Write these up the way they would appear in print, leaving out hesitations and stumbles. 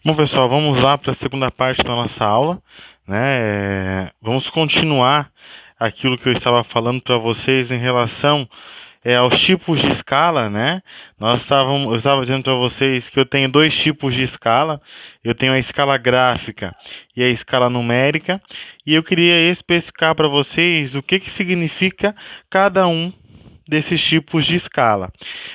Bom, pessoal, vamos lá para a segunda parte da nossa aula, né? Vamos continuar aquilo que eu estava falando para vocês em relação aos tipos de escala, né? Eu estava dizendo para vocês que eu tenho dois tipos de escala. Eu tenho a escala gráfica e a escala numérica, e eu queria especificar para vocês o que significa cada um desses tipos de escala.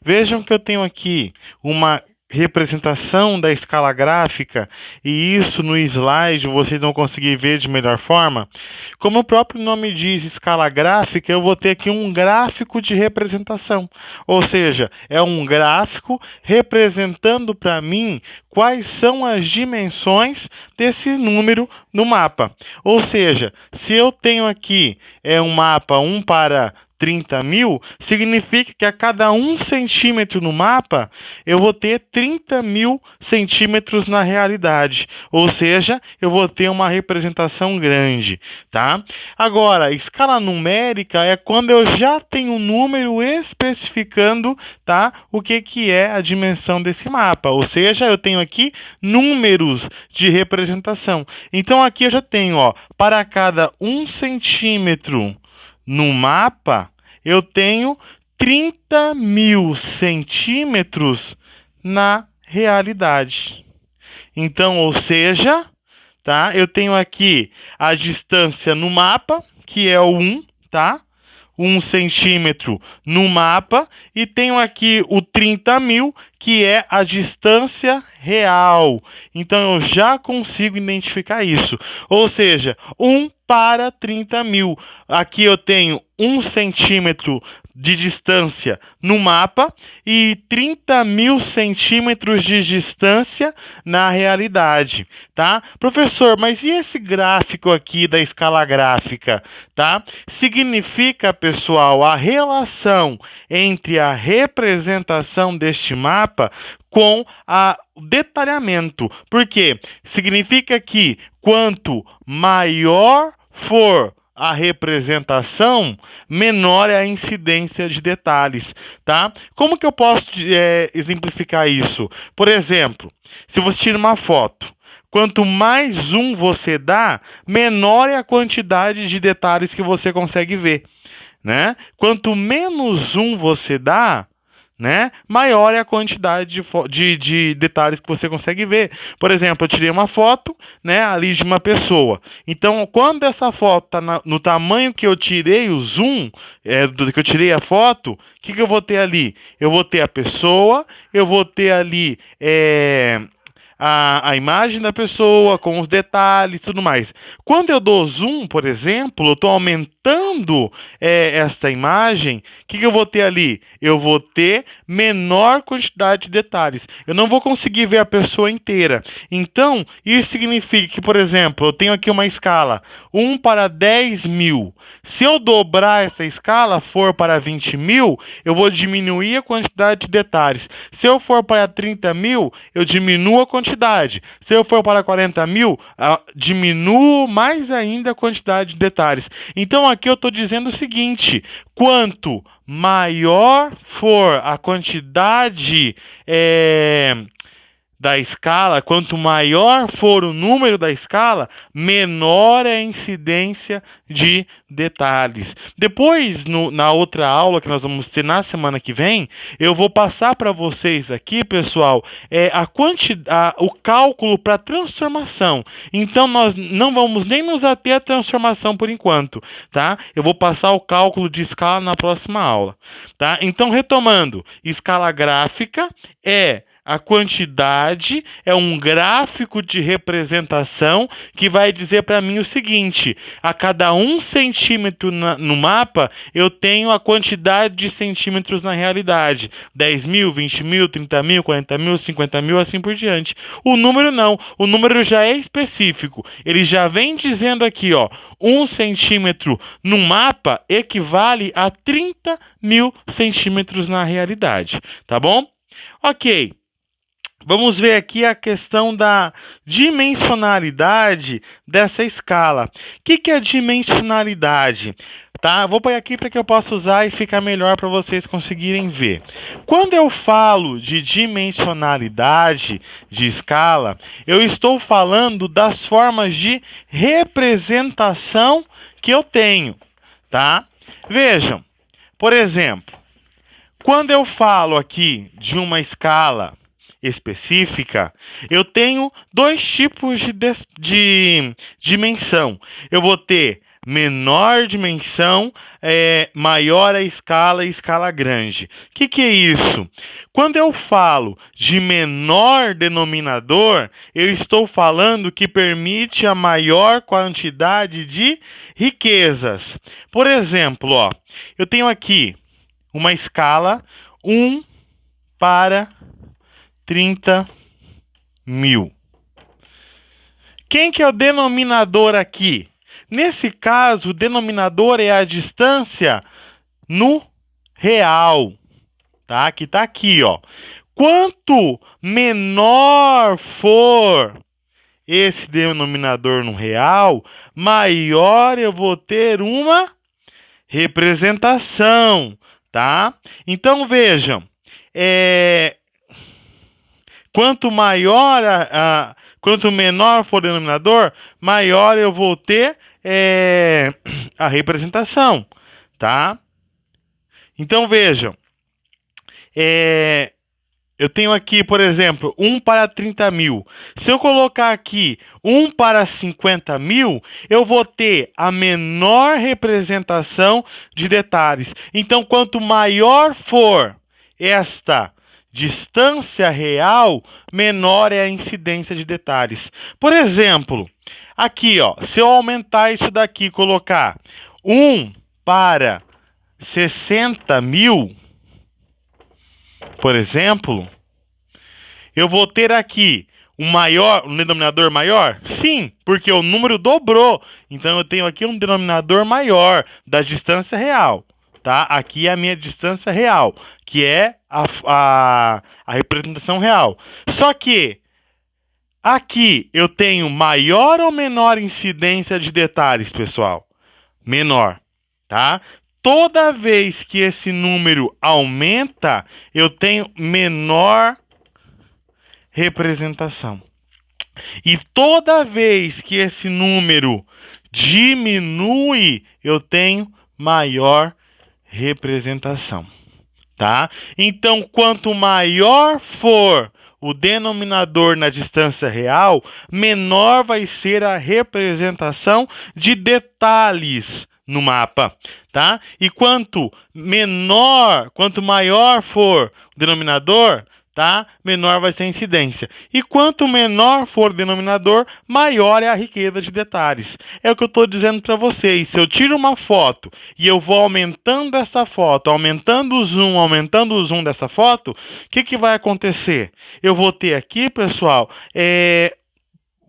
Vejam que eu tenho aqui uma representação da escala gráfica, e isso no slide vocês vão conseguir ver de melhor forma. Como o próprio nome diz, escala gráfica, eu vou ter aqui um gráfico de representação, ou seja, é um gráfico representando para mim quais são as dimensões desse número no mapa. Ou seja, se eu tenho aqui um mapa 1 para 30.000, significa que a cada 1 centímetro no mapa eu vou ter 30.000 centímetros na realidade, ou seja, eu vou ter uma representação grande, tá? Agora, escala numérica é quando eu já tenho um número especificando, tá, o que é a dimensão desse mapa, ou seja, eu tenho aqui números de representação. Então aqui eu já tenho, ó, para cada 1 centímetro no mapa, eu tenho 30.000 centímetros na realidade. Então, ou seja, tá? Eu tenho aqui a distância no mapa, que é o 1, tá? 1 centímetro no mapa, e tenho aqui o 30.000, que é a distância real. Então eu já consigo identificar isso. Ou seja, 1 para 30.000. Aqui eu tenho 1 centímetro de distância no mapa e 30.000 centímetros de distância na realidade, tá? Professor, mas e esse gráfico aqui da escala gráfica, tá? Significa, pessoal, a relação entre a representação deste mapa com o detalhamento. Por quê? Significa que quanto maior for a representação, menor é a incidência de detalhes, tá? Como que eu posso exemplificar isso? Por exemplo, se você tira uma foto, quanto mais zoom você dá, menor é a quantidade de detalhes que você consegue ver, né? Quanto menos zoom você dá, né, maior é a quantidade de detalhes que você consegue ver. Por exemplo, eu tirei uma foto, né, ali de uma pessoa. Então, quando essa foto está no tamanho que eu tirei o zoom, que eu tirei a foto, o que eu vou ter ali? Eu vou ter a pessoa, eu vou ter ali a imagem da pessoa com os detalhes e tudo mais. Quando eu dou zoom, por exemplo, eu estou aumentando esta imagem, o que eu vou ter ali? Eu vou ter menor quantidade de detalhes. Eu não vou conseguir ver a pessoa inteira. Então, isso significa que, por exemplo, eu tenho aqui uma escala 1 para 10.000. Se eu dobrar essa escala, for para 20.000, eu vou diminuir a quantidade de detalhes. Se eu for para 30.000, eu diminuo a quantidade. Se eu for para 40.000, diminuo mais ainda a quantidade de detalhes. Então aqui eu estou dizendo o seguinte: quanto maior for a quantidade da escala, quanto maior for o número da escala, menor é a incidência de detalhes. Depois, na outra aula que nós vamos ter na semana que vem, eu vou passar para vocês aqui, pessoal, o cálculo para transformação. Então, nós não vamos nem nos ater à transformação por enquanto, tá? Eu vou passar o cálculo de escala na próxima aula, tá? Então, retomando, escala gráfica a quantidade, é um gráfico de representação que vai dizer para mim o seguinte: a cada 1 centímetro no mapa, eu tenho a quantidade de centímetros na realidade. 10.000, 20.000, 30.000, 40.000, 50.000, assim por diante. O número não, o número já é específico. Ele já vem dizendo aqui, ó, 1 centímetro no mapa equivale a 30.000 centímetros na realidade, tá bom? Ok. Vamos ver aqui a questão da dimensionalidade dessa escala. O que é dimensionalidade? Tá? Vou pôr aqui para que eu possa usar e ficar melhor para vocês conseguirem ver. Quando eu falo de dimensionalidade de escala, eu estou falando das formas de representação que eu tenho, tá? Vejam, por exemplo, quando eu falo aqui de uma escala específica, eu tenho dois tipos de dimensão. Eu vou ter menor dimensão, maior a escala e escala grande. O que é isso? Quando eu falo de menor denominador, eu estou falando que permite a maior quantidade de riquezas. Por exemplo, ó, eu tenho aqui uma escala 1 para 30.000. Quem que é o denominador aqui? Nesse caso, o denominador é a distância no real, tá? Que tá aqui, ó. Quanto menor for esse denominador no real, maior eu vou ter uma representação, tá? Então vejam, quanto menor for o denominador, maior eu vou ter a representação, tá? Então vejam, eu tenho aqui, por exemplo, 1 para 30.000. Se eu colocar aqui 1 para 50.000, eu vou ter a menor representação de detalhes. Então, quanto maior for esta distância real, menor é a incidência de detalhes. Por exemplo, aqui, ó, se eu aumentar isso daqui e colocar 1 para 60.000, por exemplo, eu vou ter aqui um denominador maior? Sim, porque o número dobrou. Então eu tenho aqui um denominador maior da distância real, tá? Aqui é a minha distância real, que é a representação real. Só que aqui eu tenho maior ou menor incidência de detalhes, pessoal? Menor, tá? Toda vez que esse número aumenta, eu tenho menor representação. E toda vez que esse número diminui, eu tenho maior representação, tá? Então, quanto maior for o denominador na distância real, menor vai ser a representação de detalhes no mapa, tá? E quanto maior for o denominador, tá? Menor vai ser a incidência. E quanto menor for o denominador, maior é a riqueza de detalhes. É o que eu estou dizendo para vocês. Se eu tiro uma foto e eu vou aumentando essa foto, aumentando o zoom dessa foto, o que vai acontecer? Eu vou ter aqui, pessoal,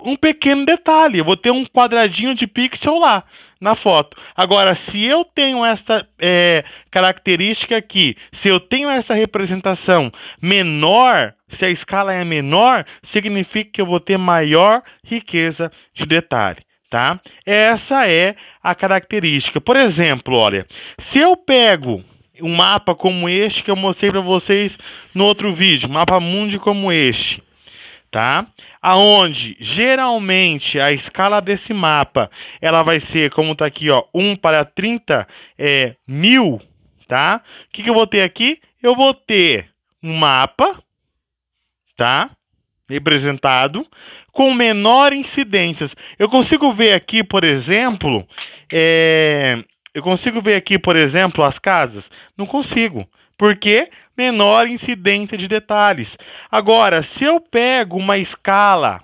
um pequeno detalhe. Eu vou ter um quadradinho de pixel lá na foto. Agora, se eu tenho essa característica aqui, se eu tenho essa representação menor, se a escala é menor, significa que eu vou ter maior riqueza de detalhe, tá? Essa é a característica. Por exemplo, olha, se eu pego um mapa como este que eu mostrei para vocês no outro vídeo, mapa mundi como este, tá? Aonde geralmente a escala desse mapa ela vai ser, como tá aqui, ó, 1 para 30.000, tá? O que eu vou ter aqui? Eu vou ter um mapa, tá? Representado com menor incidências. Eu consigo ver aqui, por exemplo, as casas? Não consigo. Porque menor incidência de detalhes. Agora, se eu pego uma escala,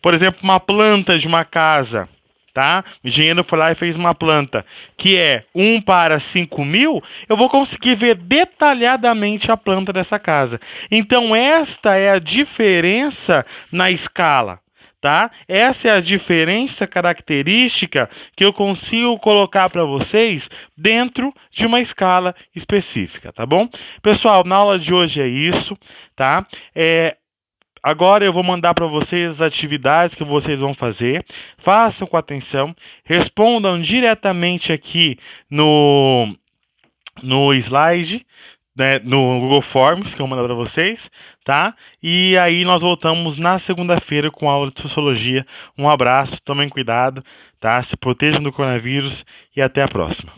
por exemplo, uma planta de uma casa, tá? O engenheiro foi lá e fez uma planta que é 1 para 5.000, eu vou conseguir ver detalhadamente a planta dessa casa. Então, esta é a diferença na escala, tá? Essa é a diferença característica que eu consigo colocar para vocês dentro de uma escala específica, tá bom? Pessoal, na aula de hoje é isso, tá? Agora eu vou mandar para vocês as atividades que vocês vão fazer. Façam com atenção, respondam diretamente aqui no slide, né, no Google Forms que eu vou mandar para vocês, tá? E aí nós voltamos na segunda-feira com a aula de Sociologia. Um abraço, tomem cuidado, tá? Se protejam do coronavírus e até a próxima.